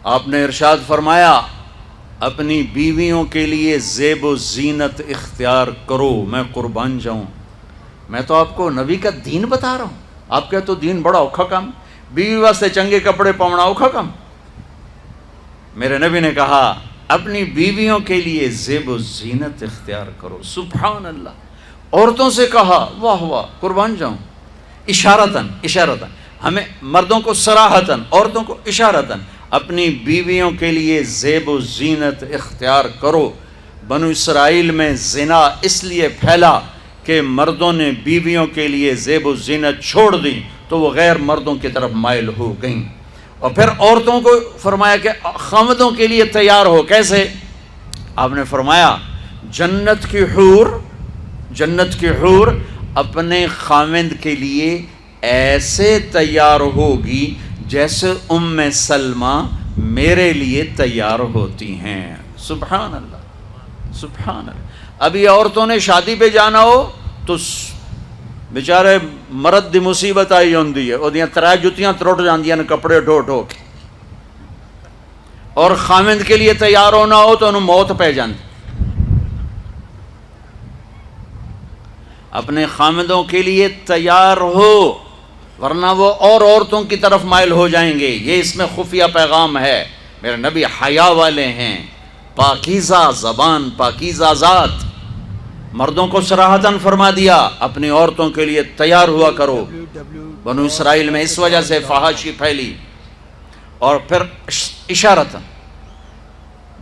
آپ نے ارشاد فرمایا اپنی بیویوں کے لیے زیب و زینت اختیار کرو، میں قربان جاؤں۔ میں تو آپ کو نبی کا دین بتا رہا ہوں، آپ کہتے تو دین بڑا اوکھا کام، بیوی واسطے چنگے کپڑے پاؤنا اوکھا کام۔ میرے نبی نے کہا اپنی بیویوں کے لیے زیب و زینت اختیار کرو۔ سبحان اللہ۔ عورتوں سے کہا، واہ واہ، قربان جاؤں، اشارتاً ہمیں مردوں کو صراحتاً، عورتوں کو اشارتاً، اپنی بیویوں کے لیے زیب و زینت اختیار کرو۔ بنو اسرائیل میں زنا اس لیے پھیلا کہ مردوں نے بیویوں کے لیے زیب و زینت چھوڑ دی تو وہ غیر مردوں کی طرف مائل ہو گئیں۔ اور پھر عورتوں کو فرمایا کہ خامدوں کے لیے تیار ہو۔ کیسے؟ آپ نے فرمایا جنت کی حور اپنے خامند کے لیے ایسے تیار ہوگی جیسے ام سلمہ میرے لیے تیار ہوتی ہیں۔ سبحان اللہ، سبحان اللہ۔ ابھی عورتوں نے شادی پہ جانا ہو تو بیچارے مرد دی مصیبت آئی ہوندی ہے، وہ ترائے جتیاں تروٹ جاندیاں کپڑے ڈھو ڈھو کے، اور خامند کے لیے تیار ہونا ہو تو انہوں موت پہ جاندی۔ اپنے خامدوں کے لیے تیار ہو ورنہ وہ اور عورتوں کی طرف مائل ہو جائیں گے۔ یہ اس میں خفیہ پیغام ہے۔ میرے نبی حیا والے ہیں، پاکیزہ زبان، پاکیزہ ذات۔ مردوں کو صراحتاً فرما دیا اپنی عورتوں کے لیے تیار ہوا کرو۔ بنو اسرائیل میں اس وجہ سے فحاشی پھیلی۔ اور پھر اشارتاً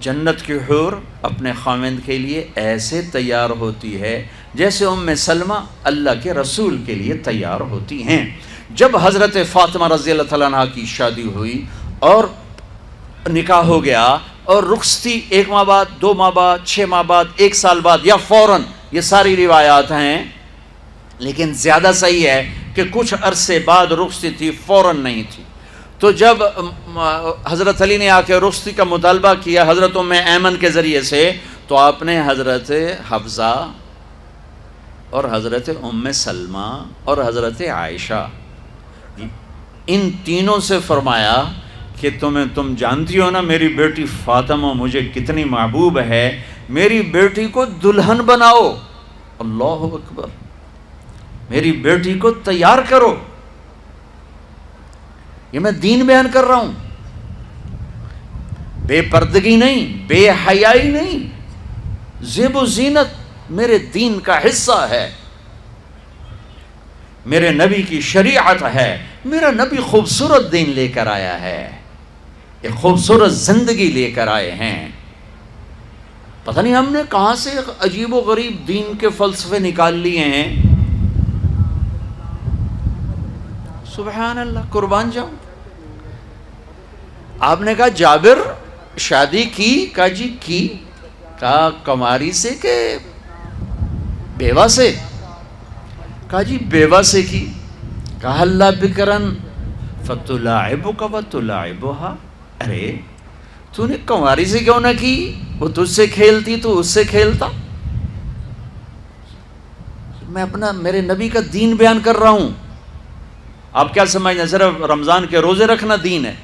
جنت کی حور اپنے خامند کے لیے ایسے تیار ہوتی ہے جیسے ام سلمہ اللہ کے رسول کے لیے تیار ہوتی ہیں۔ جب حضرت فاطمہ رضی اللہ تعالیٰ عنہ کی شادی ہوئی اور نکاح ہو گیا اور رخصتی 1 ماہ بعد، 2 ماہ بعد، 6 ماہ بعد، 1 سال بعد یا فوراً، یہ ساری روایات ہیں، لیکن زیادہ صحیح ہے کہ کچھ عرصے بعد رخصتی تھی، فوراً نہیں تھی۔ تو جب حضرت علی نے آ کے رخصتی کا مطالبہ کیا حضرت ام ایمن کے ذریعے سے، تو آپ نے حضرت حفصہ اور حضرت ام سلمہ اور حضرت عائشہ ان تینوں سے فرمایا کہ تم جانتی ہو نا میری بیٹی فاطمہ مجھے کتنی محبوب ہے، میری بیٹی کو دلہن بناؤ۔ اللہ اکبر، میری بیٹی کو تیار کرو۔ یہ میں دین بیان کر رہا ہوں، بے پردگی نہیں، بے حیائی نہیں، زیب و زینت میرے دین کا حصہ ہے، میرے نبی کی شریعت ہے۔ میرا نبی خوبصورت دین لے کر آیا ہے، ایک خوبصورت زندگی لے کر آئے ہیں۔ پتہ نہیں ہم نے کہاں سے عجیب و غریب دین کے فلسفے نکال لیے ہیں۔ سبحان اللہ، قربان جاؤں۔ آپ نے کہا جابر شادی کی؟ کہا جی کی۔ کہا کماری سے کہ بیوہ سے؟ کہا جی بیوہ سے کی۔ کہا اللہ بکرن فتلاعبک وتلاعبها، ارے تو نے کنواری سے کیوں نہ کی؟ وہ تجھ سے کھیلتی تو اس سے کھیلتا۔ میں میرے نبی کا دین بیان کر رہا ہوں۔ آپ کیا سمجھنا صرف رمضان کے روزے رکھنا دین ہے؟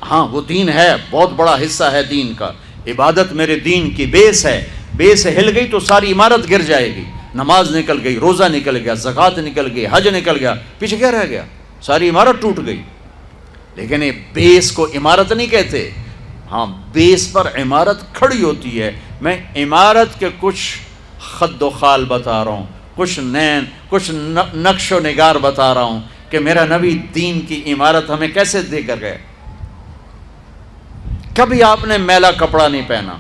ہاں وہ دین ہے، بہت بڑا حصہ ہے دین کا۔ عبادت میرے دین کی بیس ہے، بیس ہل گئی تو ساری عمارت گر جائے گی۔ نماز نکل گئی، روزہ نکل گیا، زکوٰۃ نکل گئی، حج نکل گیا، پیچھے کیا رہ گیا؟ ساری عمارت ٹوٹ گئی۔ لیکن یہ بیس کو عمارت نہیں کہتے، ہاں بیس پر عمارت کھڑی ہوتی ہے۔ میں عمارت کے کچھ خد و خال بتا رہا ہوں، کچھ نقش و نگار بتا رہا ہوں کہ میرا نبی دین کی عمارت ہمیں کیسے دے کر گئے۔ کبھی آپ نے میلا کپڑا نہیں پہنا،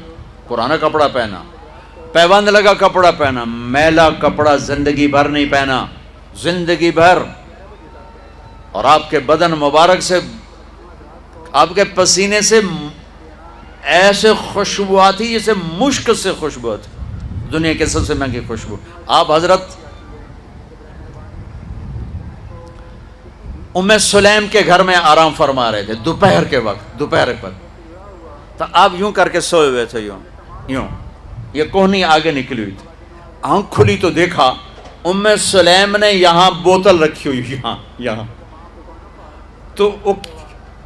پرانا کپڑا پہنا، پیوند لگا کپڑا پہنا، میلا کپڑا زندگی بھر نہیں پہنا، زندگی بھر۔ اور آپ کے بدن مبارک سے، آپ کے پسینے سے ایسے خوشبو آتی جیسے مشک سے خوشبو آتی، دنیا کے سب سے مہنگی خوشبو۔ آپ حضرت ام سلیم کے گھر میں آرام فرما رہے تھے دوپہر کے وقت، تو آپ یوں کر کے سوئے ہوئے تھے، یوں یہ کوہنی آگے نکلی ہوئی تھی۔ آنکھ کھلی تو دیکھا ام سلیم نے یہاں بوتل رکھی ہوئی، یہاں تو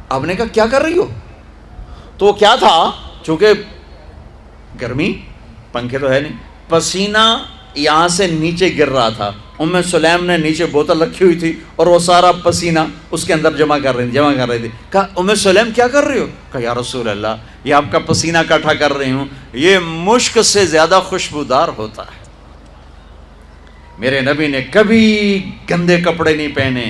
آپ نے کہا کیا کر رہی ہو؟ تو کیا تھا، چونکہ گرمی، پنکھے تو ہے نہیں، پسینہ یہاں سے نیچے گر رہا تھا، ام سلیم نے نیچے بوتل رکھی ہوئی تھی اور وہ سارا پسینہ اس کے اندر جمع کر رہی تھی. کہا ام سلیم کیا کر رہی ہو؟ کہا یا رسول اللہ یہ آپ کا پسینہ اکٹھا کر رہی ہوں، یہ مشک سے زیادہ خوشبودار ہوتا ہے. میرے نبی نے کبھی گندے کپڑے نہیں پہنے،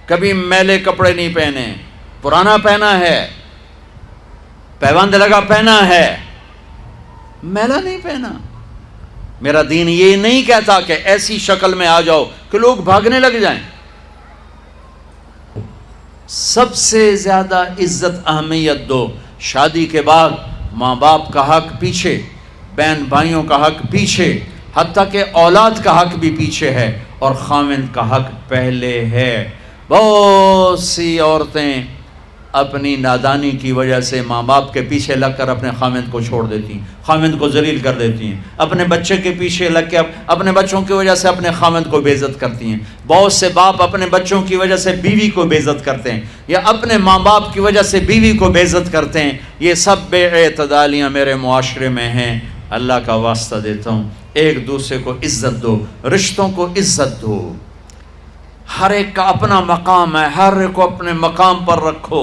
کبھی میلے کپڑے نہیں پہنے، پرانا پہنا ہے، پیوند لگا پہنا ہے، میلا نہیں پہنا. میرا دین یہ نہیں کہتا کہ ایسی شکل میں آ جاؤ کہ لوگ بھاگنے لگ جائیں. سب سے زیادہ عزت اہمیت دو. شادی کے بعد ماں باپ کا حق پیچھے، بہن بھائیوں کا حق پیچھے، حتیٰ کہ اولاد کا حق بھی پیچھے ہے اور خاوند کا حق پہلے ہے. بہت سی عورتیں اپنی نادانی کی وجہ سے ماں باپ کے پیچھے لگ کر اپنے خاوند کو چھوڑ دیتی ہیں، خاوند کو ذلیل کر دیتی ہیں. اپنے بچے کے پیچھے لگ کے اپنے بچوں کی وجہ سے اپنے خاوند کو بے عزت کرتی ہیں. بہت سے باپ اپنے بچوں کی وجہ سے بیوی کو بے عزت کرتے ہیں، یا اپنے ماں باپ کی وجہ سے بیوی کو بے عزت کرتے ہیں. یہ سب بے اعتدالیاں میرے معاشرے میں ہیں. اللہ کا واسطہ دیتا ہوں، ایک دوسرے کو عزت دو، رشتوں کو عزت دو. ہر ایک کا اپنا مقام ہے، ہر ایک کو اپنے مقام پر رکھو.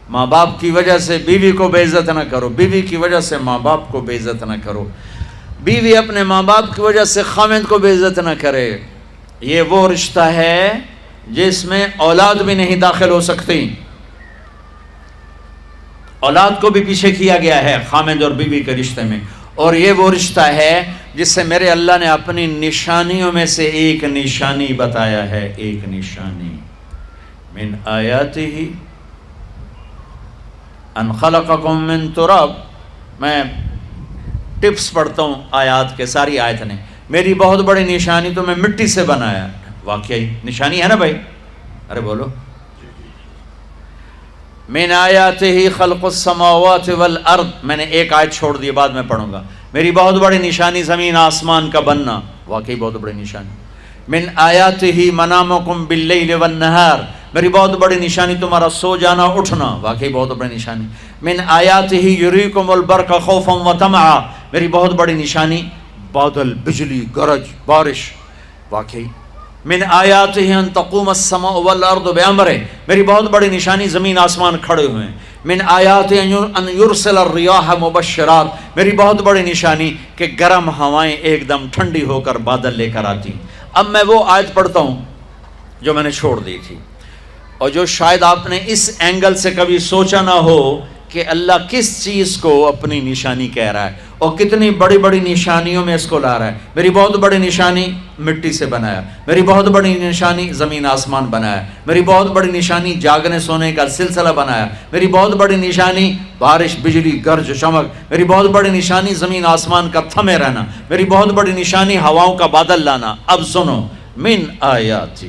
ماں باپ کی وجہ سے بیوی کو بے عزت نہ کرو، بیوی کی وجہ سے ماں باپ کو بے عزت نہ کرو، بیوی اپنے ماں باپ کی وجہ سے خاوند کو بے عزت نہ کرے. یہ وہ رشتہ ہے جس میں اولاد بھی نہیں داخل ہو سکتی. اولاد کو بھی پیچھے کیا گیا ہے خاوند اور بیوی کے رشتے میں. اور یہ وہ رشتہ ہے جس سے میرے اللہ نے اپنی نشانیوں میں سے ایک نشانی بتایا ہے. ایک نشانی، من آیاتہ ان خلقکم من تراب. میں ٹپس پڑھتا ہوں آیات کے، ساری آیت نے. میری بہت بڑی نشانی تو میں مٹی سے بنایا. واقعی نشانی ہے نا بھائی؟ ارے بولو. من آیاتہ خلق السماوات والارض. میں نے ایک آیت چھوڑ دی، بعد میں پڑھوں گا. میری بہت بڑی نشانی زمین آسمان کا بننا. واقعی بہت بڑی نشانی. من آیاتہ منامکم باللیل والنہار. میری بہت بڑی نشانی تمہارا سو جانا اٹھنا. واقعی بہت بڑی نشانی. من آیاتہ یریکم البرق خوفا وطمعا. میری بہت بڑی نشانی بادل، بجلی، گرج، بارش. واقعی. من آیاتہ ان تقوم السماء والارض بامرہ. میری بہت بڑی نشانی زمین آسمان کھڑے ہوئے ہیں. من آیاتہ ان یرسل الریاح مبشرات. میری بہت بڑی نشانی کہ گرم ہوائیں ایک دم ٹھنڈی ہو کر بادل لے کر آتی. اب میں وہ آیت پڑھتا ہوں جو میں نے چھوڑ دی تھی، اور جو شاید آپ نے اس اینگل سے کبھی سوچا نہ ہو کہ اللہ کس چیز کو اپنی نشانی کہہ رہا ہے اور کتنی بڑی بڑی نشانیوں میں اس کو لا رہا ہے. میری بہت بڑی نشانی مٹی سے بنایا، میری بہت بڑی نشانی زمین آسمان بنایا، میری بہت بڑی نشانی جاگنے سونے کا سلسلہ بنایا، میری بہت بڑی نشانی بارش، بجلی، گرج، چمک، میری بہت بڑی نشانی زمین آسمان کا تھمے رہنا، میری بہت بڑی نشانی ہواؤں کا بادل لانا. اب سنو، من آیاتہ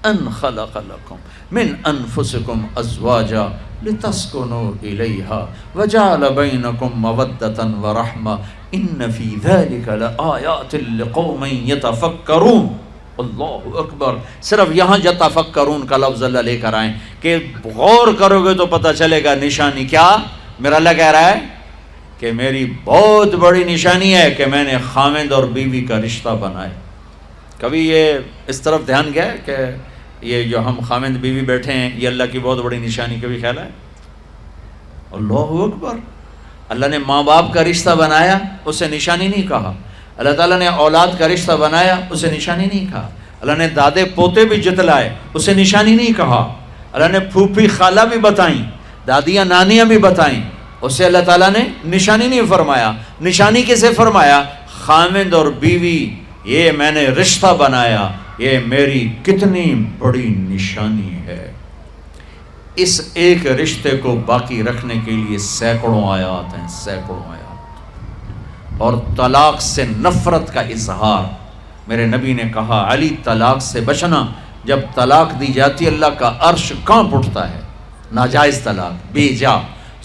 ان خلق لکم من انفسکم ازواجا لتسکنوا الیہا وجعل بینکم مودۃ ورحمہ ان فی ذلک لآیات لقوم یتفکرون. اللہ اکبر. صرف یہاں یتفکرون کا لفظ اللہ لے کر آئیں کہ غور کرو گے تو پتہ چلے گا نشانی کیا. میرا اللہ کہہ رہا ہے کہ میری بہت بڑی نشانی ہے کہ میں نے خاوند اور بیوی کا رشتہ بنایا. کبھی یہ اس طرف دھیان گیا ہے کہ یہ جو ہم خاوند بیوی بیٹھے ہیں یہ اللہ کی بہت بڑی نشانی کبھی خیال ہے؟ اللہ اکبر. اللہ نے ماں باپ کا رشتہ بنایا، اسے نشانی نہیں کہا. اللہ تعالیٰ نے اولاد کا رشتہ بنایا، اسے نشانی نہیں کہا. اللہ نے دادے پوتے بھی جتلائے، اسے نشانی نہیں کہا. اللہ نے پھوپھی خالہ بھی بتائیں، دادیاں نانیاں بھی بتائیں، اسے اللہ تعالیٰ نے نشانی نہیں فرمایا. نشانی کسے فرمایا؟ خاوند اور بیوی، یہ میں نے رشتہ بنایا، یہ میری کتنی بڑی نشانی ہے. اس ایک رشتے کو باقی رکھنے کے لیے سینکڑوں آیات ہیں، سینکڑوں آیات. اور طلاق سے نفرت کا اظہار. میرے نبی نے کہا علی طلاق سے بچنا. جب طلاق دی جاتی اللہ کا عرش کانپ اٹھتا ہے. ناجائز طلاق، بے جا،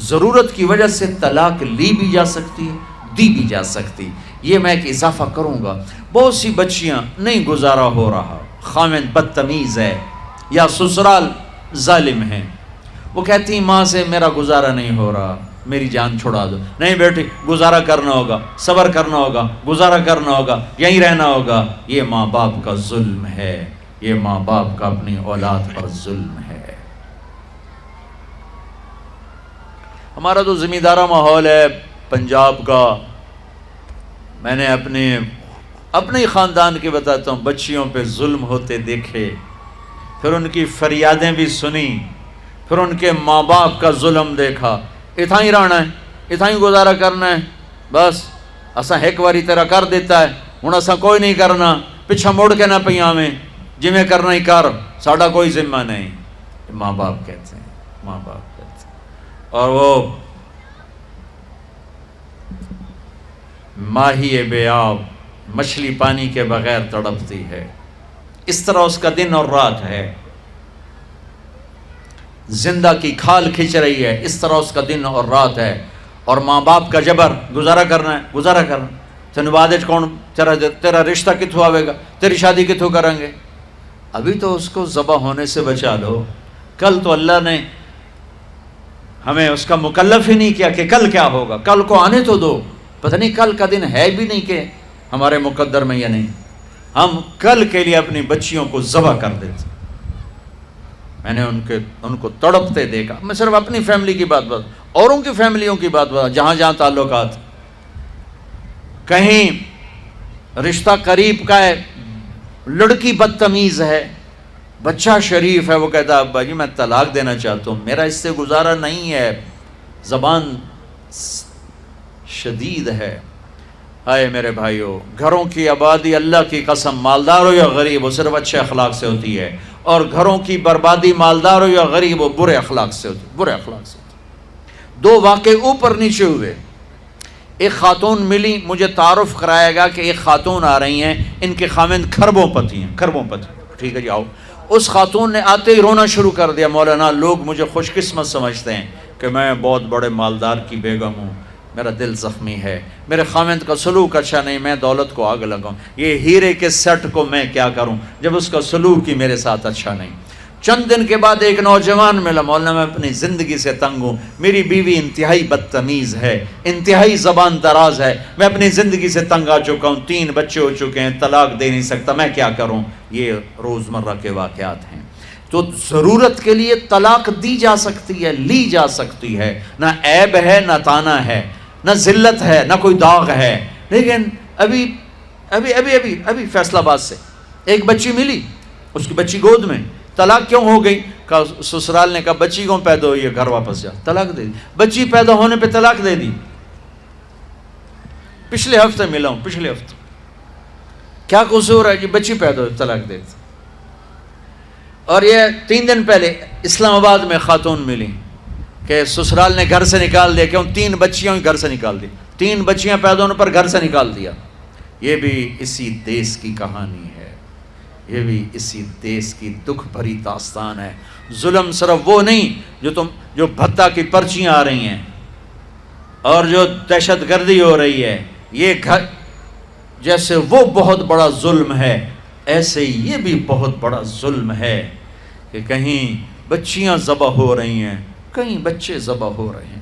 ضرورت کی وجہ سے طلاق لی بھی جا سکتی ہے، دی بھی جا سکتی. یہ میں ایک اضافہ کروں گا. بہت سی بچیاں نہیں گزارا ہو رہا، خاوند بدتمیز ہے یا سسرال ظالم ہیں، وہ کہتی ماں سے میرا گزارا نہیں ہو رہا، میری جان چھڑا دو. نہیں بیٹی، گزارا کرنا ہوگا، صبر کرنا ہوگا، گزارا کرنا ہوگا، یہیں رہنا ہوگا. یہ ماں باپ کا ظلم ہے، یہ ماں باپ کا اپنی اولاد پر ظلم ہے. ہمارا تو زمیندارہ ماحول ہے پنجاب کا. میں نے اپنے ہی خاندان کی بتاتا ہوں، بچیوں پہ ظلم ہوتے دیکھے، پھر ان کی فریادیں بھی سنی، پھر ان کے ماں باپ کا ظلم دیکھا. اتھا ہی رہنا ہے، اتھا ہی گزارا کرنا ہے، بس اساں ایک واری تیرا کر دیتا ہے، ہن اساں کوئی نہیں کرنا، پچھا مڑ کے نہ پیاں میں، جویں کرنا ہی کر، ساڈا کوئی ذمہ نہیں. ماں باپ کہتے ہیں، ماں باپ کہتے ہیں. اور وہ ماہی بے آب، مچھلی پانی کے بغیر تڑپتی ہے، اس طرح اس کا دن اور رات ہے. زندہ کی کھال کھچ رہی ہے، اس طرح اس کا دن اور رات ہے. اور ماں باپ کا جبر، گزارا کرنا ہے، گزارا کرنا. تین بعد کون تیرا رشتہ کتوں آئے گا، تیری شادی کتوں کریں گے. ابھی تو اس کو ذبح ہونے سے بچا لو. کل تو اللہ نے ہمیں اس کا مکلف ہی نہیں کیا کہ کل کیا ہوگا، کل کو آنے تو دو. پتہ نہیں کل کا دن ہے بھی نہیں کہ ہمارے مقدر میں یا نہیں. ہم کل کے لیے اپنی بچیوں کو ذبح کر دیتے. میں نے ان کو تڑپتے دیکھا. میں صرف اپنی فیملی کی بات اوروں کی فیملیوں کی بات جہاں جہاں تعلقات. کہیں رشتہ قریب کا ہے، لڑکی بدتمیز ہے، بچہ شریف ہے، وہ کہتا ہے ابا جی میں طلاق دینا چاہتا ہوں، میرا اس سے گزارا نہیں ہے، زبان شدید ہے. آئے میرے بھائیو، گھروں کی آبادی اللہ کی قسم، مالدار ہو یا غریب ہو، صرف اچھے اخلاق سے ہوتی ہے. اور گھروں کی بربادی مالدار ہو یا غریب ہو، برے اخلاق سے ہوتی ہے، برے اخلاق سے ہوتی ہے. دو واقعے اوپر نیچے ہوئے. ایک خاتون ملی، مجھے تعارف کرایا گا کہ ایک خاتون آ رہی ہیں، ان کے خاوند کھربوں پتی ہیں، کھربوں پتی. ٹھیک ہے جی آؤ. اس خاتون نے آتے ہی رونا شروع کر دیا. مولانا لوگ مجھے خوش قسمت سمجھتے ہیں کہ میں بہت بڑے مالدار کی بیگم ہوں، میرا دل زخمی ہے، میرے خاوند کا سلوک اچھا نہیں، میں دولت کو آگ لگاؤں، یہ ہیرے کے سیٹ کو میں کیا کروں جب اس کا سلوک ہی میرے ساتھ اچھا نہیں. چند دن کے بعد ایک نوجوان ملا. مولانا میں اپنی زندگی سے تنگ ہوں، میری بیوی انتہائی بدتمیز ہے، انتہائی زبان دراز ہے، میں اپنی زندگی سے تنگ آ چکا ہوں، 3 بچے ہو چکے ہیں، طلاق دے نہیں سکتا، میں کیا کروں. یہ روزمرہ کے واقعات ہیں. تو ضرورت کے لیے طلاق دی جا سکتی ہے، لی جا سکتی ہے، نہ عیب ہے نہ تانا ہے، نہ ذلت ہے نہ کوئی داغ ہے. لیکن ابھی فیصل آباد سے ایک بچی ملی، اس کی بچی گود میں. طلاق کیوں ہو گئی؟ کہا سسرال نے کہا بچی کیوں پیدا ہوئی ہے، گھر واپس جا. طلاق دے دی. بچی پیدا ہونے پہ طلاق دے دی. پچھلے ہفتے ملا ہوں، پچھلے ہفتے. کیا قصور ہے جی، بچی پیدا ہوئی طلاق دے دی. اور یہ 3 دن پہلے اسلام آباد میں خاتون ملی کہ سسرال نے گھر سے نکال دیا. کیوں؟ 3 بچیاں گھر سے نکال دی. 3 بچیاں پیدا ہونے پر گھر سے نکال دیا. یہ بھی اسی دیس کی کہانی ہے، یہ بھی اسی دیس کی دکھ بھری داستان ہے. ظلم صرف وہ نہیں جو بھتہ کی پرچیاں آ رہی ہیں اور جو دہشت گردی ہو رہی ہے، یہ گھر جیسے وہ بہت بڑا ظلم ہے، ایسے یہ بھی بہت بڑا ظلم ہے کہ کہیں بچیاں ذبح ہو رہی ہیں، کہیں بچے ذبح ہو رہے ہیں.